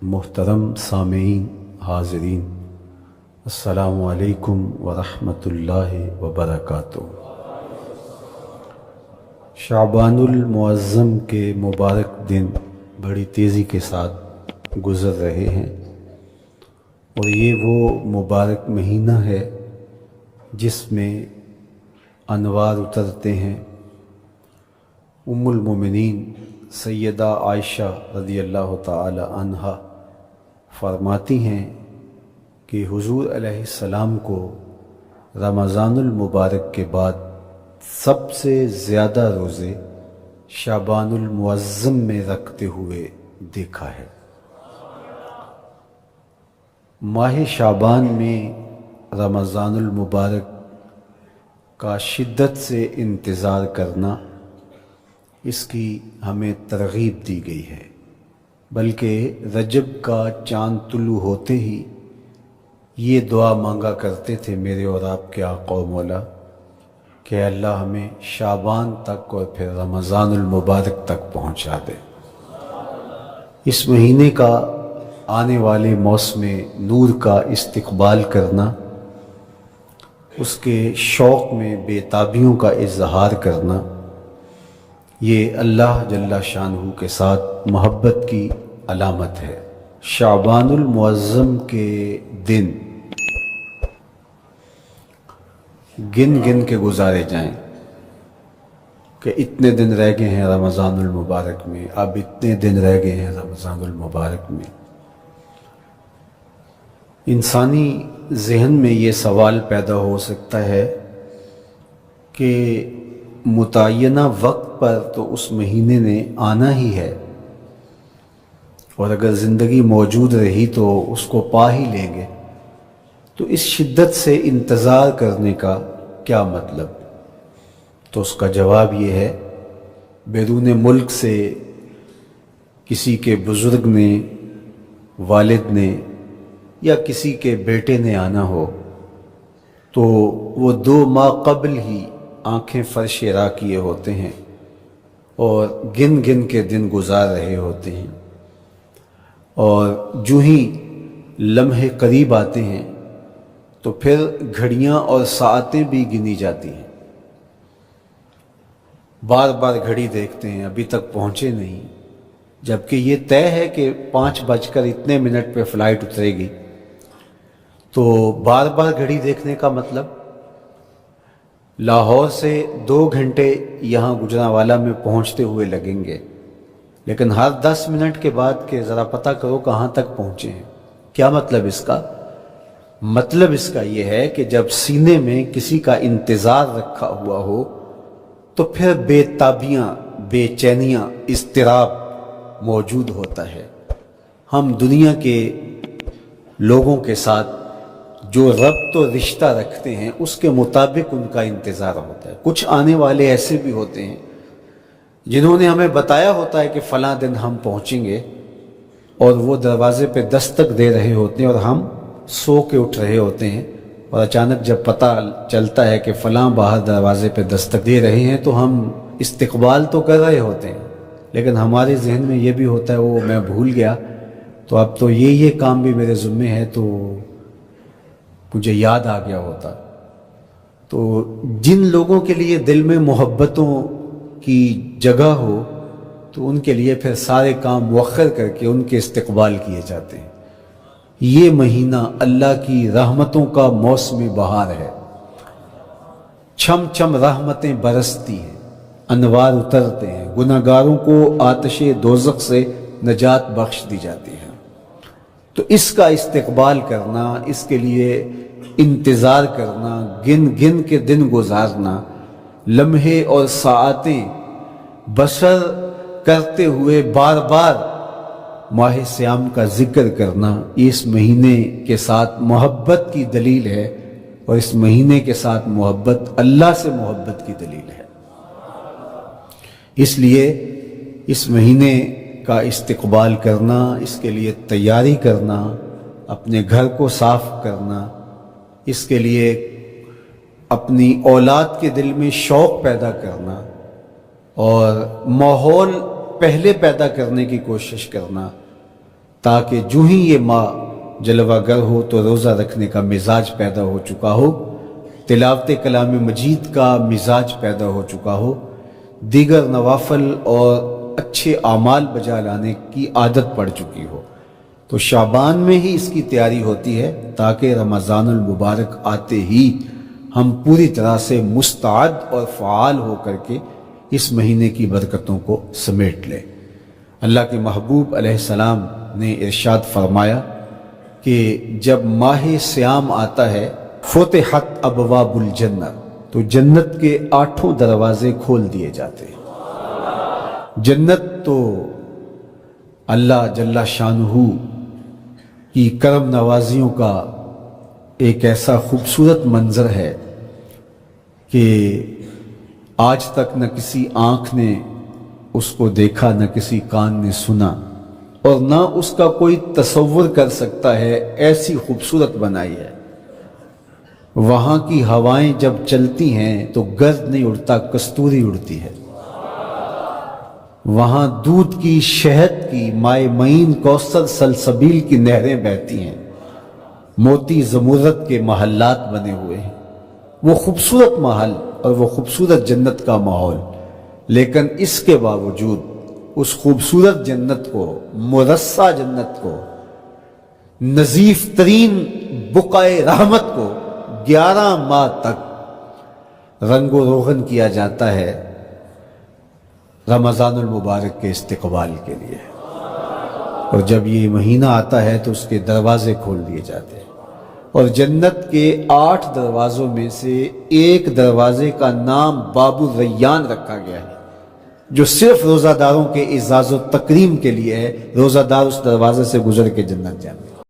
محترم سامعین حاضرین، السلام علیکم ورحمۃ اللہ وبرکاتہ۔ شعبان المعظم کے مبارک دن بڑی تیزی کے ساتھ گزر رہے ہیں، اور یہ وہ مبارک مہینہ ہے جس میں انوار اترتے ہیں۔ ام المومنین سیدہ عائشہ رضی اللہ تعالی عنہا فرماتی ہیں کہ حضور علیہ السلام کو رمضان المبارک کے بعد سب سے زیادہ روزے شعبان المعظم میں رکھتے ہوئے دیکھا ہے۔ ماہ شعبان میں رمضان المبارک کا شدت سے انتظار کرنا، اس کی ہمیں ترغیب دی گئی ہے، بلکہ رجب کا چاند طلوع ہوتے ہی یہ دعا مانگا کرتے تھے میرے اور آپ کے آقا و مولا کہ اللہ ہمیں شعبان تک اور پھر رمضان المبارک تک پہنچا دے۔ اس مہینے کا آنے والے موسم نور کا استقبال کرنا، اس کے شوق میں بے تابیوں کا اظہار کرنا، یہ اللہ جل شانہ کے ساتھ محبت کی علامت ہے۔ شعبان المعظم کے دن گن گن کے گزارے جائیں کہ اتنے دن رہ گئے ہیں رمضان المبارک میں، اب اتنے دن رہ گئے ہیں رمضان المبارک میں۔ انسانی ذہن میں یہ سوال پیدا ہو سکتا ہے کہ متعینہ وقت پر تو اس مہینے نے آنا ہی ہے، اور اگر زندگی موجود رہی تو اس کو پا ہی لیں گے، تو اس شدت سے انتظار کرنے کا کیا مطلب؟ تو اس کا جواب یہ ہے، بیرون ملک سے کسی کے بزرگ نے، والد نے یا کسی کے بیٹے نے آنا ہو تو وہ 2 ماہ قبل ہی آنکھیں فرش راہ کیے ہوتے ہیں اور گن گن کے دن گزار رہے ہوتے ہیں، اور جو ہی لمحے قریب آتے ہیں تو پھر گھڑیاں اور ساعتیں بھی گنی جاتی ہیں۔ بار بار گھڑی دیکھتے ہیں، ابھی تک پہنچے نہیں، جبکہ یہ طے ہے کہ 5:02 پہ فلائٹ اترے گی۔ تو بار بار گھڑی دیکھنے کا مطلب لاہور سے 2 گھنٹے یہاں گجرانوالہ میں پہنچتے ہوئے لگیں گے، لیکن ہر 10 منٹ کے بعد کہ ذرا پتہ کرو کہاں تک پہنچے ہیں۔ کیا مطلب اس کا؟ مطلب اس کا یہ ہے کہ جب سینے میں کسی کا انتظار رکھا ہوا ہو تو پھر بے تابیاں، بے چینیاں، اضطراب موجود ہوتا ہے۔ ہم دنیا کے لوگوں کے ساتھ جو ربط و رشتہ رکھتے ہیں اس کے مطابق ان کا انتظار ہوتا ہے۔ کچھ آنے والے ایسے بھی ہوتے ہیں جنہوں نے ہمیں بتایا ہوتا ہے کہ فلاں دن ہم پہنچیں گے، اور وہ دروازے پہ دستک دے رہے ہوتے ہیں اور ہم سو کے اٹھ رہے ہوتے ہیں، اور اچانک جب پتہ چلتا ہے کہ فلاں باہر دروازے پہ دستک دے رہے ہیں تو ہم استقبال تو کر رہے ہوتے ہیں، لیکن ہمارے ذہن میں یہ بھی ہوتا ہے وہ میں بھول گیا، تو اب تو یہ کام بھی میرے ذمے ہے، تو مجھے یاد آ گیا ہوتا۔ تو جن لوگوں کے لیے دل میں محبتوں کی جگہ ہو تو ان کے لیے پھر سارے کام مؤخر کر کے ان کے استقبال کیے جاتے ہیں۔ یہ مہینہ اللہ کی رحمتوں کا موسم بہار ہے، چھم چھم رحمتیں برستی ہیں، انوار اترتے ہیں، گناہگاروں کو آتش دوزخ سے نجات بخش دی جاتی ہے۔ تو اس کا استقبال کرنا، اس کے لیے انتظار کرنا، گن گن کے دن گزارنا، لمحے اور ساعتیں بسر کرتے ہوئے بار بار ماہ صیام کا ذکر کرنا، اس مہینے کے ساتھ محبت کی دلیل ہے، اور اس مہینے کے ساتھ محبت اللہ سے محبت کی دلیل ہے۔ اس لیے اس مہینے کا استقبال کرنا، اس کے لیے تیاری کرنا، اپنے گھر کو صاف کرنا، اس کے لیے اپنی اولاد کے دل میں شوق پیدا کرنا اور ماحول پہلے پیدا کرنے کی کوشش کرنا تاکہ جو ہی یہ ماہ جلوہ گر ہو تو روزہ رکھنے کا مزاج پیدا ہو چکا ہو، تلاوت کلام مجید کا مزاج پیدا ہو چکا ہو، دیگر نوافل اور اچھے اعمال بجا لانے کی عادت پڑ چکی ہو، تو شعبان میں ہی اس کی تیاری ہوتی ہے تاکہ رمضان المبارک آتے ہی ہم پوری طرح سے مستعد اور فعال ہو کر کے اس مہینے کی برکتوں کو سمیٹ لیں۔ اللہ کے محبوب علیہ السلام نے ارشاد فرمایا کہ جب ماہ سیام آتا ہے فتحت ابواب الجنہ، تو جنت کے 8 دروازے کھول دیے جاتے ہیں۔ جنت تو اللہ جل شانہ کی کرم نوازیوں کا ایک ایسا خوبصورت منظر ہے کہ آج تک نہ کسی آنکھ نے اس کو دیکھا، نہ کسی کان نے سنا، اور نہ اس کا کوئی تصور کر سکتا ہے، ایسی خوبصورت بنائی ہے۔ وہاں کی ہوائیں جب چلتی ہیں تو گرد نہیں اڑتا، کستوری اڑتی ہے۔ وہاں دودھ کی، شہد کی، مائے معین، کوثر، سلسبیل کی نہریں بہتی ہیں، موتی زمرد کے محلات بنے ہوئے ہیں۔ وہ خوبصورت محل اور وہ خوبصورت جنت کا ماحول، لیکن اس کے باوجود اس خوبصورت جنت کو، مرصع جنت کو، نظیف ترین بقعۂ رحمت کو 11 ماہ تک رنگ و روغن کیا جاتا ہے رمضان المبارک کے استقبال کے لیے، اور جب یہ مہینہ آتا ہے تو اس کے دروازے کھول دیے جاتے ہیں، اور جنت کے 8 دروازوں میں سے ایک دروازے کا نام باب الریان رکھا گیا ہے، جو صرف روزہ داروں کے اعزاز و تکریم کے لیے ہے۔ روزہ دار اس دروازے سے گزر کے جنت جاتے ہیں۔